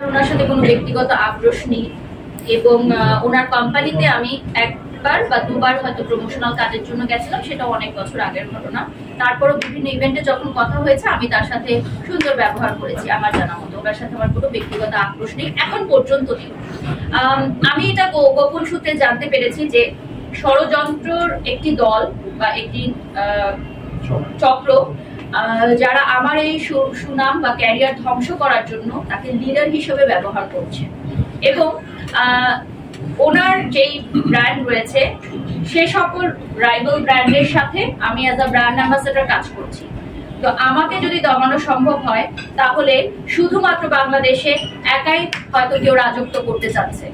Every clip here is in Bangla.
ওনার সাথে কোনো ব্যক্তিগত আক্রোশ নেই এবং ওনার কোম্পানিতে আমি একবার বা দুবার হয়তো প্রমোশনাল কাজের জন্য গেছিলাম, সেটা অনেক বছর আগের ঘটনা। তারপরও বিভিন্ন ইভেন্টে যখন কথা হয়েছে আমি তার সাথে সুন্দর ব্যবহার করেছি আমার জানা মতো। ওনার সাথে আমার কোনো ব্যক্তিগত আক্রোশ নেই, এখন পর্যন্ত নেই। আমি এটা গোপন সূত্রে জানতে পেরেছি যে ষড়যন্ত্রর একটি দল বা একটি চক্র যারা আমার এই সুনাম বা ক্যারিয়ার ধ্বংস করার জন্য তাকে লিডার হিসেবে ব্যবহার করছে এবং ওনার যেই ব্র্যান্ড রয়েছে সে সকল রাইভাল ব্র্যান্ডের সাথে আমি অ্যাজ আ ব্র্যান্ড অ্যাম্বাসেডর কাজ করছি। তো আমাকে যদি দমানো সম্ভব হয় তাহলে শুধুমাত্র বাংলাদেশে একাই হয়তো কেউ রাজত্ব করতে চাচ্ছে,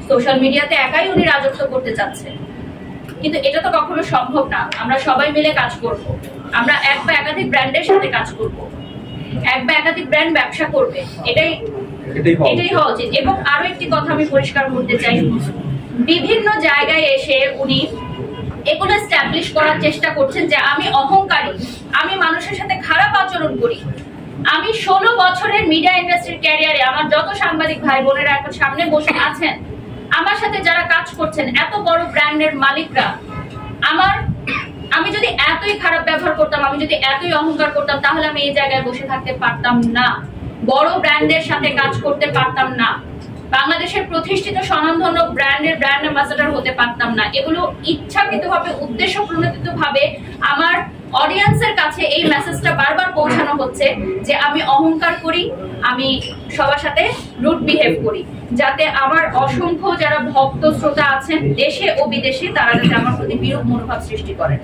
সোশ্যাল মিডিয়াতে একাই উনি রাজত্ব করতে চাচ্ছে, কিন্তু এটা তো কখনো সম্ভব না। আমরা সবাই মিলে কাজ করব, আমরা এক বা একাধিক ব্র্যান্ডের সাথে কাজ করব, এক বা একাধিক ব্র্যান্ড ব্যবসা করবে, এটাই হওয়া উচিত। এবং আরো একটি কথা আমি পরিষ্কার করতে চাই, বিভিন্ন জায়গায় এসে উনি এগুলো এস্টাবলিশ করার চেষ্টা করছেন যে আমি অহংকারী, আমি মানুষের সাথে খারাপ আচরণ করি। আমি 16 বছরের মিডিয়া ইন্ডাস্ট্রির ক্যারিয়ারে আমার যত সাংবাদিক ভাই বোনেরা এখন সামনে বসে আছেন, আমার সাথে যারা কাজ করছেন, এত বড় ব্র্যান্ডের মালিকরা, আমি যদি এতই খারাপ ব্যবহার করতাম, আমি যদি এতই অহংকার করতাম, তাহলে আমি এই জায়গায় বসে থাকতে পারতাম না, বড় ব্র্যান্ডের সাথে কাজ করতে পারতাম না, বাংলাদেশের প্রতিষ্ঠিত স্বনামধন্য ব্র্যান্ডের ব্র্যান্ড অ্যাম্বাসেডর হতে পারতাম না। এগুলো ইচ্ছাকৃতভাবে উদ্দেশ্য প্রণোদিতভাবে আমার অডিয়েন্সের কাছে এই মেসেজটা বারবার পৌঁছানো হচ্ছে যে আমি অহংকার করি, আমি সবার সাথে রুড বিহেভ করি, যাতে আমার অসংখ্য যারা ভক্ত শ্রোতা আছেন দেশে ও বিদেশে তারা যাতে আমার প্রতি বিরূপ মনোভাব সৃষ্টি করেন।